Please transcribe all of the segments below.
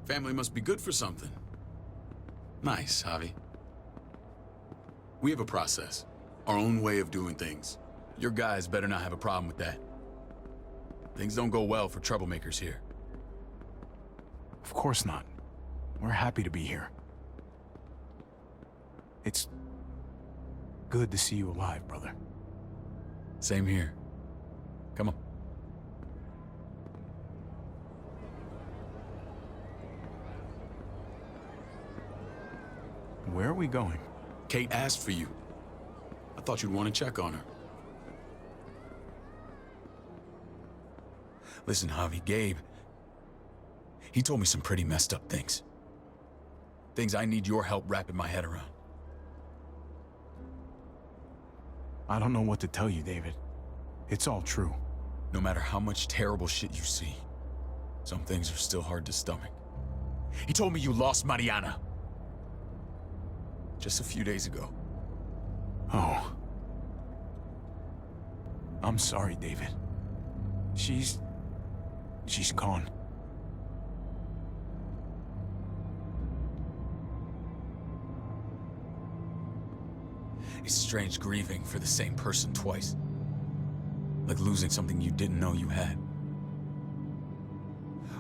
Family must be good for something. Nice, Javi. We have a process. Our own way of doing things. Your guys better not have a problem with that. Things don't go well for troublemakers here. Of course not. We're happy to be here. It's good to see you alive, brother. Same here. Come on. Where are we going? Kate asked for you. I thought you'd want to check on her. Listen, Javi, Gabe, he told me some pretty messed up things. Things I need your help wrapping my head around. I don't know what to tell you, David. It's all true. No matter how much terrible shit you see, some things are still hard to stomach. He told me you lost Mariana. Just a few days ago. Oh. I'm sorry, David. She's gone. It's strange grieving for the same person twice. Like losing something you didn't know you had.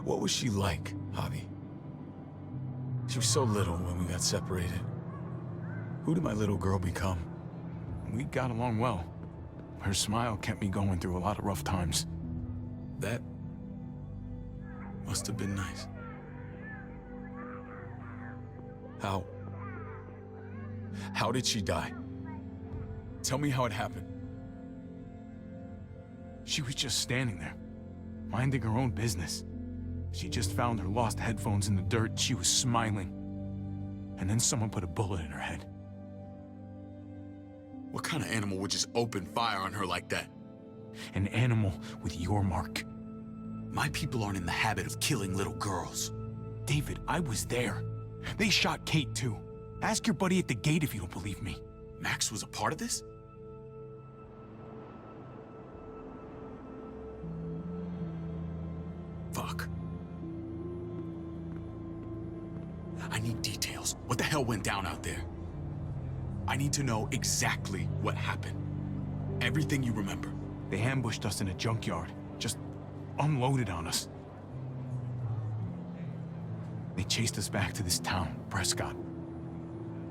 What was she like, Javi? She was so little when we got separated. Who did my little girl become? We got along well. Her smile kept me going through a lot of rough times. That must have been nice. How did she die? Tell me how it happened. She was just standing there, minding her own business. She just found her lost headphones in the dirt. She was smiling. And then someone put a bullet in her head. What kind of animal would just open fire on her like that? An animal with your mark. My people aren't in the habit of killing little girls. David, I was there. They shot Kate too. Ask your buddy at the gate if you don't believe me. Max was a part of this? Fuck. I need details. What the hell went down out there? I need to know exactly what happened. Everything you remember. They ambushed us in a junkyard. Just unloaded on us. They chased us back to this town, Prescott.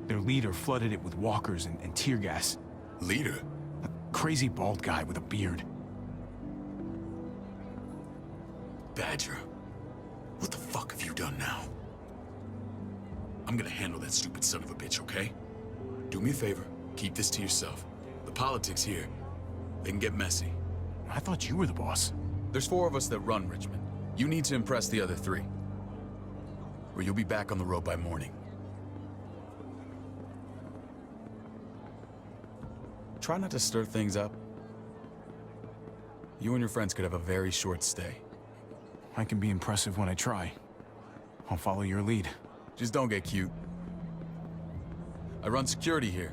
Their leader flooded it with walkers and tear gas. Leader? A crazy bald guy with a beard. Badger, what the fuck have you done now? I'm gonna handle that stupid son of a bitch, okay? Do me a favor, keep this to yourself. The politics here, they can get messy. I thought you were the boss. There's 4 of us that run Richmond. You need to impress the other 3. Or you'll be back on the road by morning. Try not to stir things up. You and your friends could have a very short stay. I can be impressive when I try. I'll follow your lead. Just don't get cute. I run security here,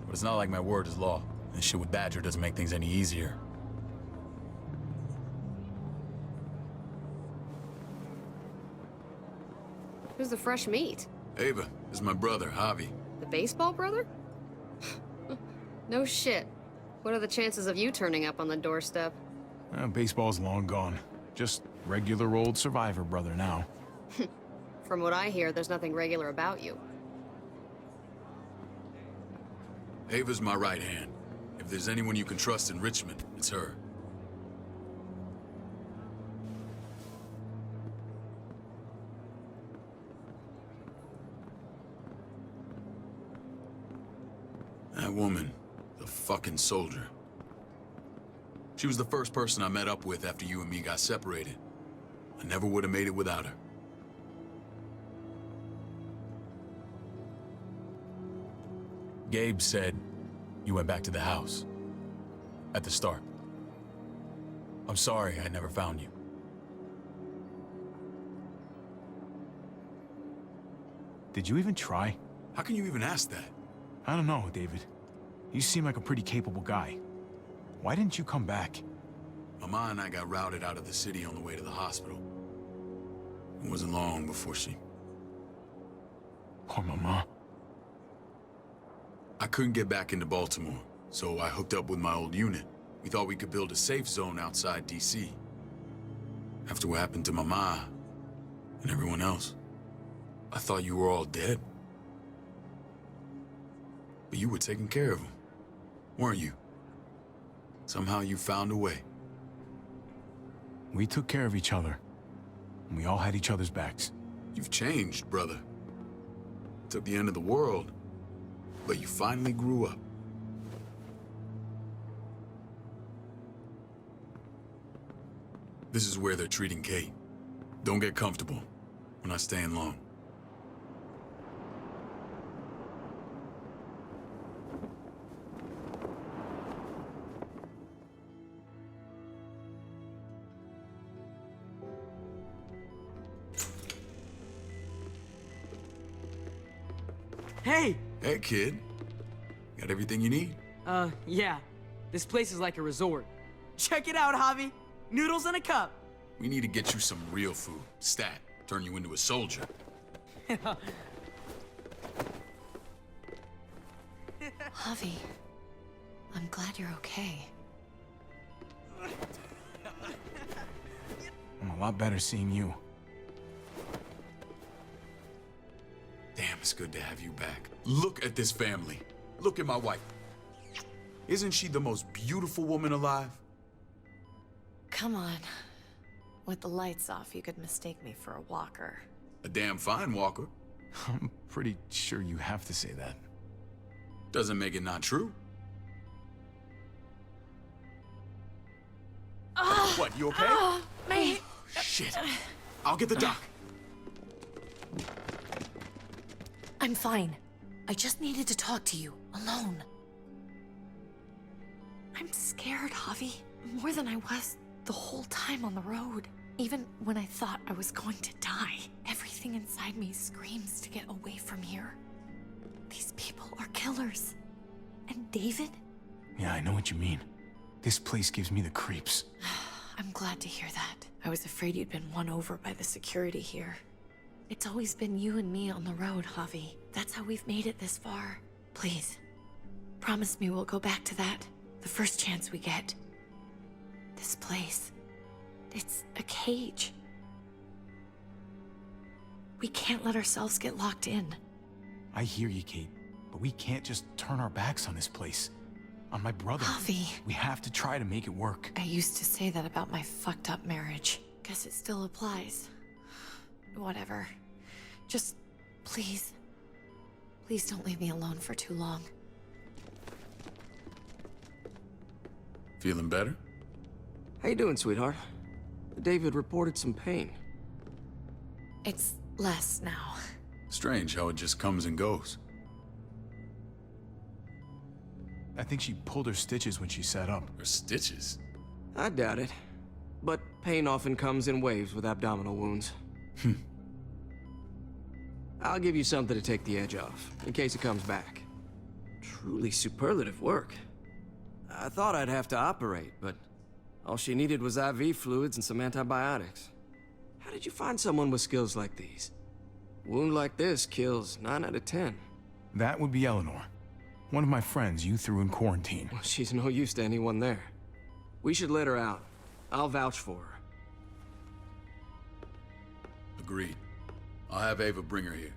but it's not like my word is law. This shit with Badger doesn't make things any easier. Who's the fresh meat? Ava, this is my brother, Javi. The baseball brother? No shit. What are the chances of you turning up on the doorstep? Baseball's long gone. Just regular old survivor brother now. From what I hear, there's nothing regular about you. Ava's my right hand. If there's anyone you can trust in Richmond, it's her. That woman, the fucking soldier. She was the first person I met up with after you and me got separated. I never would have made it without her. Gabe said you went back to the house. At the start. I'm sorry I never found you. Did you even try? How can you even ask that? I don't know, David. You seem like a pretty capable guy. Why didn't you come back? Mama and I got routed out of the city on the way to the hospital. It wasn't long before she... Poor Mama. I couldn't get back into Baltimore, so I hooked up with my old unit. We thought we could build a safe zone outside D.C. After what happened to Mama and everyone else, I thought you were all dead. But you were taking care of them, weren't you? Somehow you found a way. We took care of each other, and we all had each other's backs. You've changed, brother. Took the end of the world, but you finally grew up. This is where they're treating Kate. Don't get comfortable. We're not staying long. Hey! Hey, kid. Got everything you need? Yeah. This place is like a resort. Check it out, Javi. Noodles in a cup. We need to get you some real food. Stat. Turn you into a soldier. Javi, I'm glad you're okay. I'm a lot better seeing you. Damn, it's good to have you back. Look at this family. Look at my wife. Isn't she the most beautiful woman alive? Come on. With the lights off, you could mistake me for a walker. A damn fine walker. I'm pretty sure you have to say that. Doesn't make it not true. What, you okay? Me. Shit. I'll get the doc. I'm fine. I just needed to talk to you, alone. I'm scared, Javi. More than I was the whole time on the road. Even when I thought I was going to die, everything inside me screams to get away from here. These people are killers. And David? Yeah, I know what you mean. This place gives me the creeps. I'm glad to hear that. I was afraid you'd been won over by the security here. It's always been you and me on the road, Javi. That's how we've made it this far. Please, promise me we'll go back to that the first chance we get. This place, it's a cage. We can't let ourselves get locked in. I hear you, Kate, but we can't just turn our backs on this place. On my brother. Javi. We have to try to make it work. I used to say that about my fucked up marriage. Guess it still applies. Whatever. Just, please. Please don't leave me alone for too long. Feeling better? How you doing, sweetheart? David reported some pain. It's less now. Strange how it just comes and goes. I think she pulled her stitches when she sat up. Her stitches? I doubt it. But pain often comes in waves with abdominal wounds. I'll give you something to take the edge off, in case it comes back. Truly superlative work. I thought I'd have to operate, but all she needed was IV fluids and some antibiotics. How did you find someone with skills like these? A wound like this kills 9 out of 10. That would be Eleanor. One of my friends you threw in quarantine. Well, she's no use to anyone there. We should let her out. I'll vouch for her. Agreed. I'll have Ava bring her here.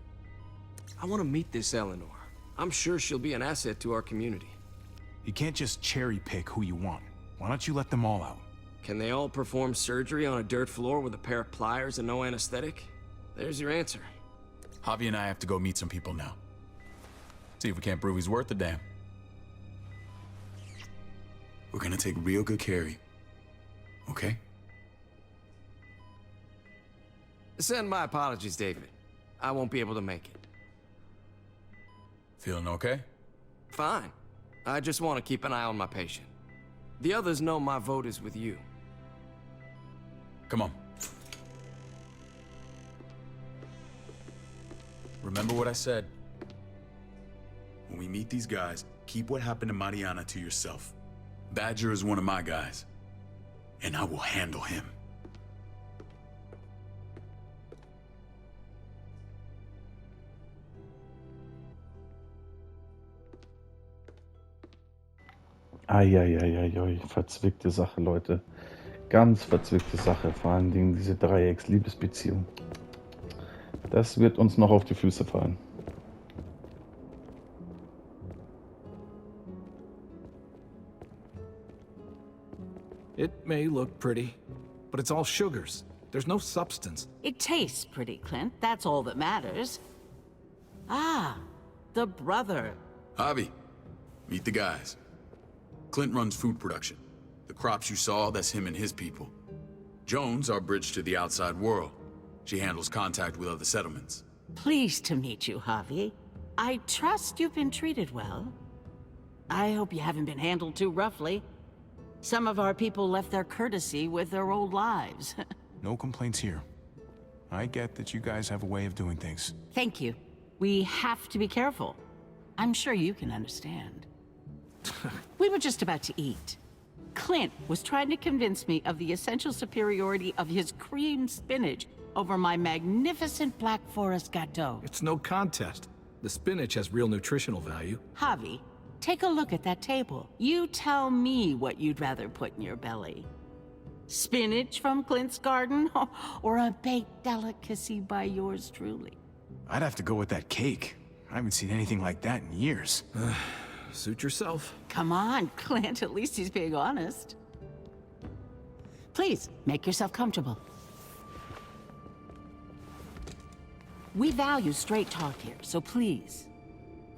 I want to meet this Eleanor. I'm sure she'll be an asset to our community. You can't just cherry pick who you want. Why don't you let them all out? Can they all perform surgery on a dirt floor with a pair of pliers and no anesthetic? There's your answer. Javi and I have to go meet some people now. See if we can't prove he's worth the damn. We're gonna take real good care of you. Okay? Send my apologies, David. I won't be able to make it. Feeling okay? Fine. I just want to keep an eye on my patient. The others know my vote is with you. Come on. Remember what I said. When we meet these guys, keep what happened to Mariana to yourself. Badger is one of my guys, and I will handle him. Eieieiei, verzwickte Sache, Leute. Ganz verzwickte Sache. Vor allen Dingen diese Dreiecks-Liebesbeziehung. Das wird uns noch auf die Füße fallen. It may look pretty, but it's all sugars. There's no substance. It tastes pretty, Clint. That's all that matters. Ah, the brother. Javi, meet the guys. Clint runs food production. The crops you saw, that's him and his people. Jones, our bridge to the outside world. She handles contact with other settlements. Pleased to meet you, Javi. I trust you've been treated well. I hope you haven't been handled too roughly. Some of our people left their courtesy with their old lives. No complaints here. I get that you guys have a way of doing things. Thank you. We have to be careful. I'm sure you can understand. We were just about to eat. Clint was trying to convince me of the essential superiority of his creamed spinach over my magnificent Black Forest gâteau. It's no contest. The spinach has real nutritional value. Javi, take a look at that table. You tell me what you'd rather put in your belly. Spinach from Clint's garden, or a baked delicacy by yours truly? I'd have to go with that cake. I haven't seen anything like that in years. Suit yourself. Come on, Clint, at least he's being honest. Please, make yourself comfortable. We value straight talk here, so please,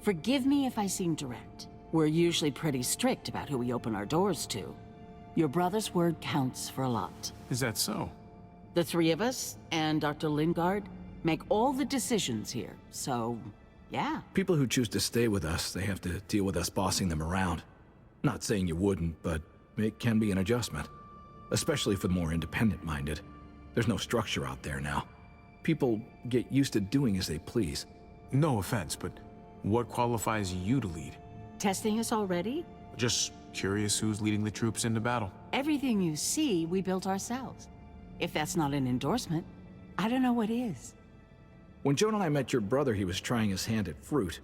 forgive me if I seem direct. We're usually pretty strict about who we open our doors to. Your brother's word counts for a lot. Is that so? The three of us and Dr. Lingard make all the decisions here, so yeah. People who choose to stay with us, they have to deal with us bossing them around. Not saying you wouldn't, but it can be an adjustment. Especially for the more independent-minded. There's no structure out there now. People get used to doing as they please. No offense, but what qualifies you to lead? Testing us already? Just curious who's leading the troops into battle. Everything you see, we built ourselves. If that's not an endorsement, I don't know what is. When Joan and I met your brother, he was trying his hand at fruit.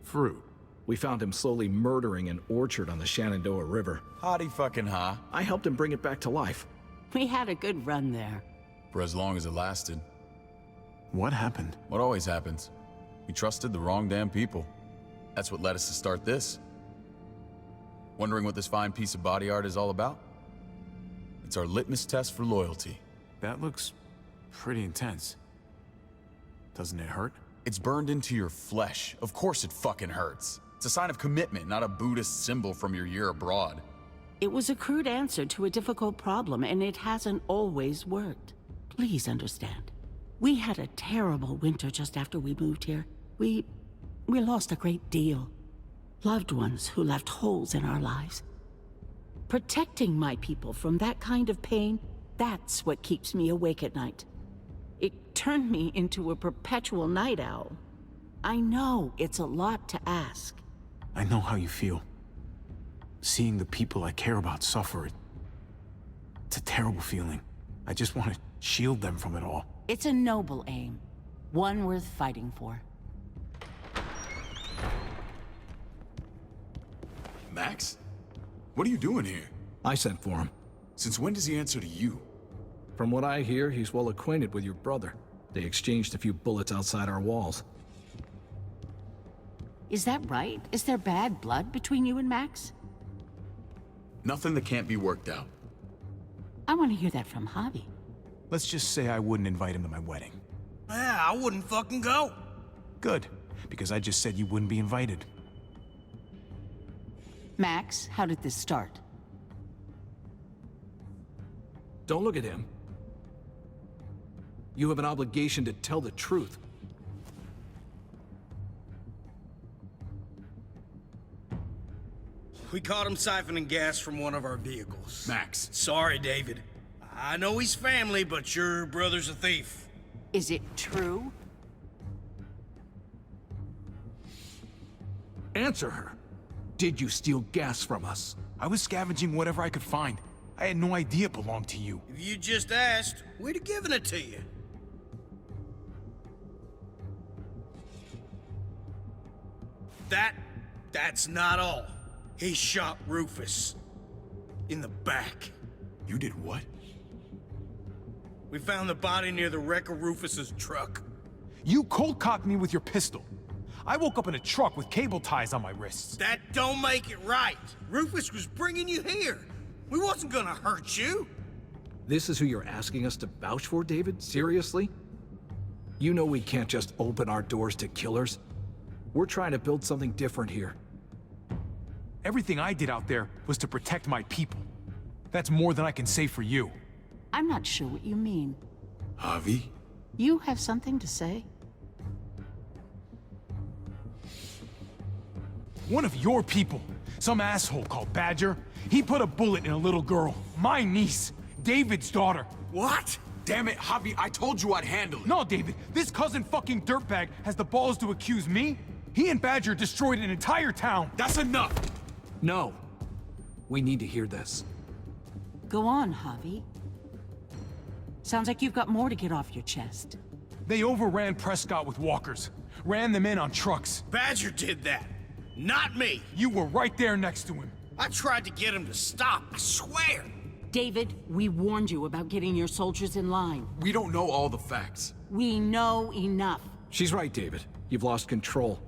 Fruit? We found him slowly murdering an orchard on the Shenandoah River. Howdy fucking ha. I helped him bring it back to life. We had a good run there. For as long as it lasted. What happened? What always happens. We trusted the wrong damn people. That's what led us to start this. Wondering what this fine piece of body art is all about? It's our litmus test for loyalty. That looks pretty intense. Doesn't it hurt? It's burned into your flesh. Of course it fucking hurts. It's a sign of commitment, not a Buddhist symbol from your year abroad. It was a crude answer to a difficult problem, and it hasn't always worked. Please understand. We had a terrible winter just after we moved here. We lost a great deal. Loved ones who left holes in our lives. Protecting my people from that kind of pain, that's what keeps me awake at night. It turned me into a perpetual night owl. I know it's a lot to ask. I know how you feel. Seeing the people I care about suffer, it's a terrible feeling. I just want to shield them from it all. It's a noble aim, one worth fighting for. Max? What are you doing here? I sent for him. Since when does he answer to you? From what I hear, he's well acquainted with your brother. They exchanged a few bullets outside our walls. Is that right? Is there bad blood between you and Max? Nothing that can't be worked out. I want to hear that from Javi. Let's just say I wouldn't invite him to my wedding. Yeah, I wouldn't fucking go. Good, because I just said you wouldn't be invited. Max, how did this start? Don't look at him. You have an obligation to tell the truth. We caught him siphoning gas from one of our vehicles. Max. Sorry, David. I know he's family, but your brother's a thief. Is it true? Answer her. Did you steal gas from us? I was scavenging whatever I could find. I had no idea it belonged to you. If you just asked, we'd have given it to you. That's not all. He shot Rufus. In the back. You did what? We found the body near the wreck of Rufus's truck. You cold-cocked me with your pistol. I woke up in a truck with cable ties on my wrists. That don't make it right. Rufus was bringing you here. We wasn't gonna hurt you. This is who you're asking us to vouch for, David? Seriously? You know we can't just open our doors to killers. We're trying to build something different here. Everything I did out there was to protect my people. That's more than I can say for you. I'm not sure what you mean. Javi? You have something to say? One of your people, some asshole called Badger, he put a bullet in a little girl, my niece, David's daughter. What? Damn it, Javi, I told you I'd handle it. No, David, this cousin fucking dirtbag has the balls to accuse me? He and Badger destroyed an entire town. That's enough! No. We need to hear this. Go on, Javi. Sounds like you've got more to get off your chest. They overran Prescott with walkers, ran them in on trucks. Badger did that. Not me. You were right there next to him. I tried to get him to stop, I swear. David, we warned you about getting your soldiers in line. We don't know all the facts. We know enough. She's right, David. You've lost control.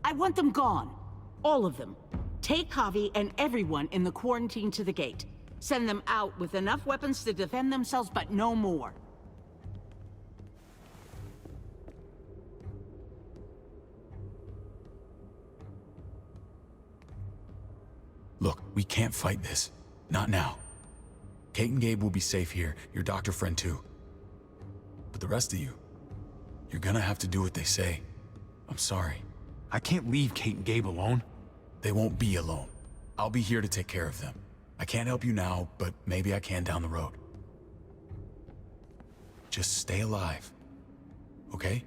I want them gone. All of them. Take Javi and everyone in the quarantine to the gate. Send them out with enough weapons to defend themselves, but no more. Look, we can't fight this. Not now. Kate and Gabe will be safe here, your doctor friend too. But the rest of you, you're gonna have to do what they say. I'm sorry. I can't leave Kate and Gabe alone. They won't be alone. I'll be here to take care of them. I can't help you now, but maybe I can down the road. Just stay alive, okay?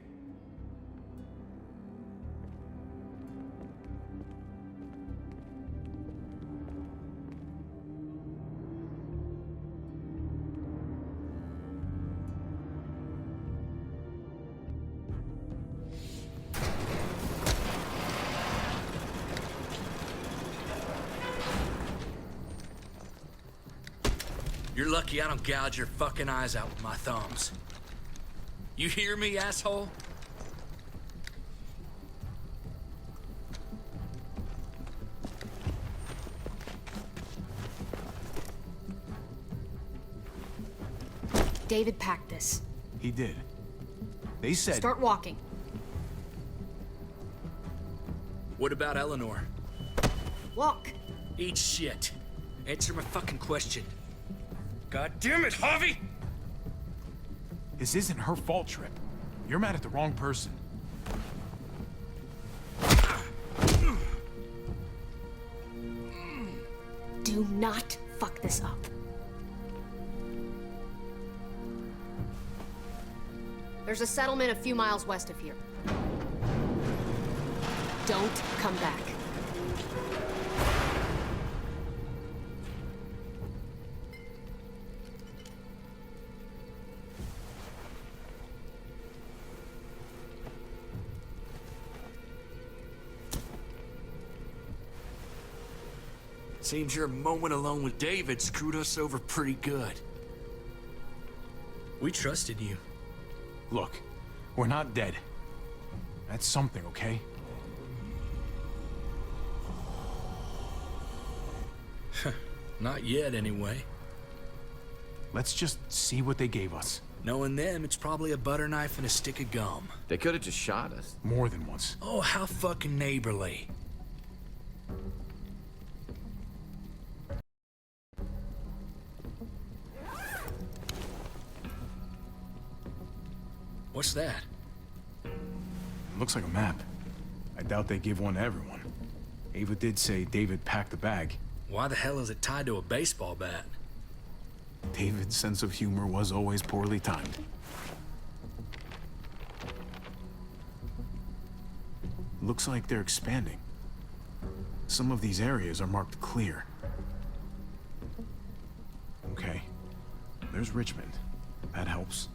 You're lucky I don't gouge your fucking eyes out with my thumbs. You hear me, asshole? David packed this. He did. They said... Start walking. What about Eleanor? Walk. Eat shit. Answer my fucking question. God damn it, Javi! This isn't her fault, Trip. You're mad at the wrong person. Do not fuck this up. There's a settlement a few miles west of here. Don't come back. Seems your moment alone with David screwed us over pretty good. We trusted you. Look, we're not dead. That's something, okay? Not yet, anyway. Let's just see what they gave us. Knowing them, it's probably a butter knife and a stick of gum. They could have just shot us. More than once. Oh, how fucking neighborly. What's that? Looks like a map. I doubt they give one to everyone. Ava did say David packed the bag. Why the hell is it tied to a baseball bat? David's sense of humor was always poorly timed. Looks like they're expanding. Some of these areas are marked clear. Okay. There's Richmond. That helps.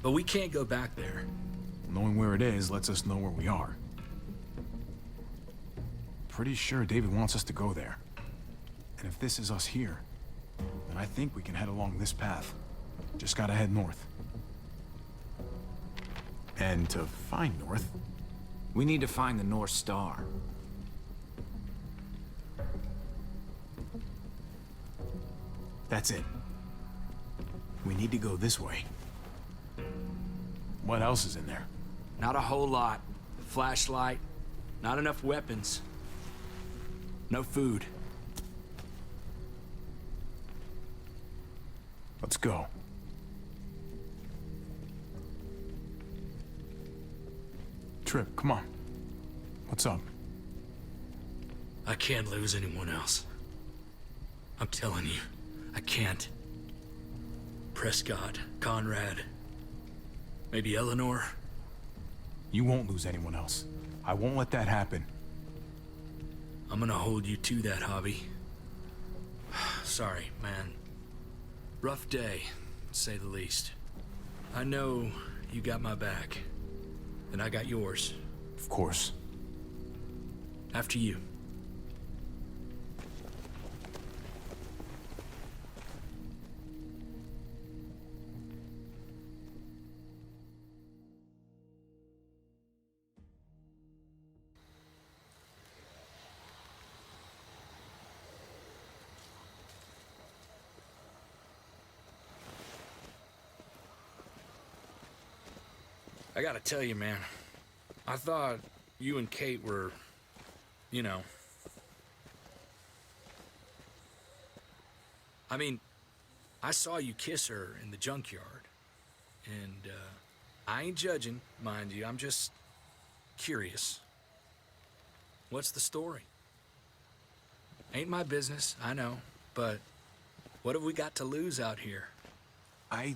But we can't go back there. Knowing where it is lets us know where we are. pretty sure David wants us to go there. And if this is us here, then I think we can head along this path. Just gotta head north. And to find north, We need to find the North Star. that's it. We need to go this way. What else is in there? Not a whole lot. Flashlight, not enough weapons. No food. Let's go. Trip, come on. What's up? I can't lose anyone else. I'm telling you, I can't. Prescott, Conrad, maybe Eleanor. You won't lose anyone else. I won't let that happen. I'm gonna hold you to that, Hobby. Sorry, man. Rough day, to say the least. I know you got my back, and I got yours. Of course. After you. I gotta tell you, man, I thought you and Kate were, you know. I mean, I saw you kiss her in the junkyard, and I ain't judging, mind you, I'm just curious. What's the story? Ain't my business, I know, but what have we got to lose out here? Hey,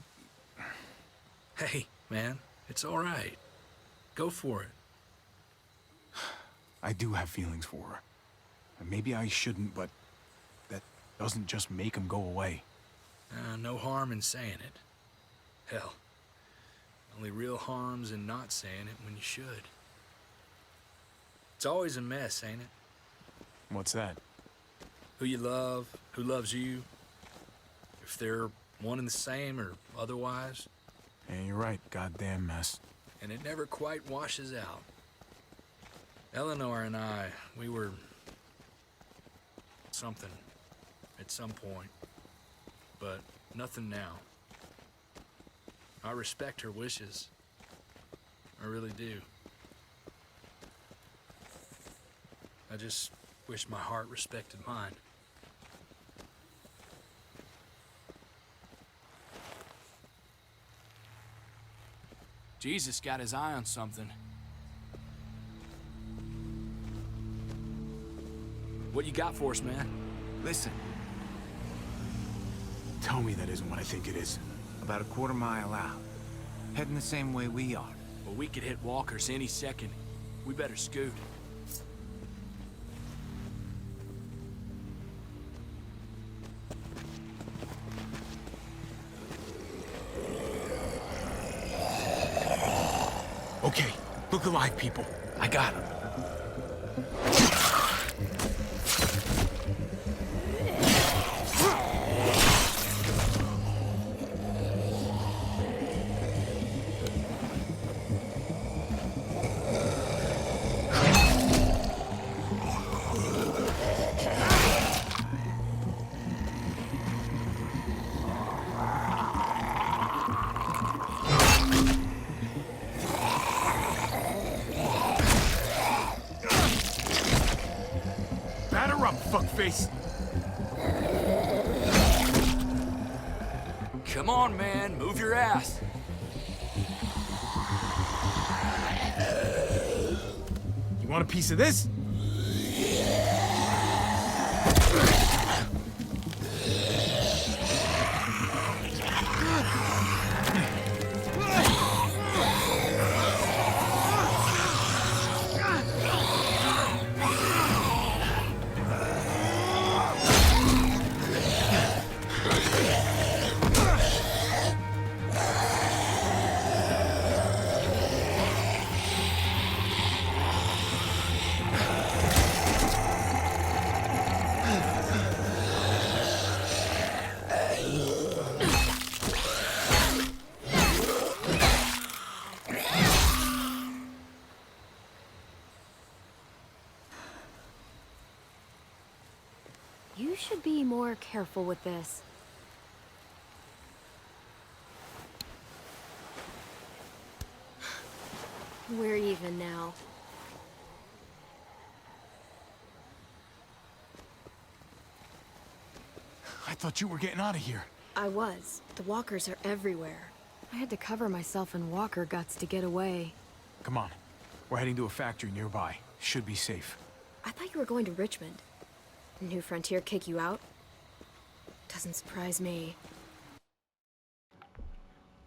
man. It's all right. Go for it. I do have feelings for her. And maybe I shouldn't, but that doesn't just make them go away. No harm in saying it. Hell, only real harm's in not saying it when you should. It's always a mess, ain't it? What's that? Who you love, who loves you, if they're one and the same or otherwise. Yeah, you're right. Goddamn mess. And it never quite washes out. Eleanor and I, we were something at some point, but nothing now. I respect her wishes. I really do. I just wish my heart respected mine. Jesus got his eye on something. What you got for us, man? Listen, Tell me that isn't what I think it is. about a quarter mile out, heading the same way we are. Well, we could hit walkers any second. We better scoot. Okay, look alive, people. I got him. Batter up, fuckface. Come on, man. Move your ass. You want a piece of this? You should be more careful with this. We're even now. I thought you were getting out of here. I was. The walkers are everywhere. I had to cover myself in walker guts to get away. Come on. We're heading to a factory nearby. Should be safe. I thought you were going to Richmond. New Frontier kick you out? Doesn't surprise me.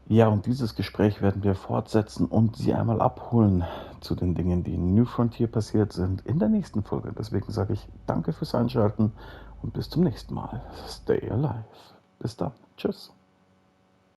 Ja, und dieses Gespräch werden wir fortsetzen und Sie einmal abholen zu den Dingen, die in New Frontier passiert sind, in der nächsten Folge. Deswegen sage ich danke fürs Einschalten und bis zum nächsten Mal. Stay alive. Bis dann. Tschüss.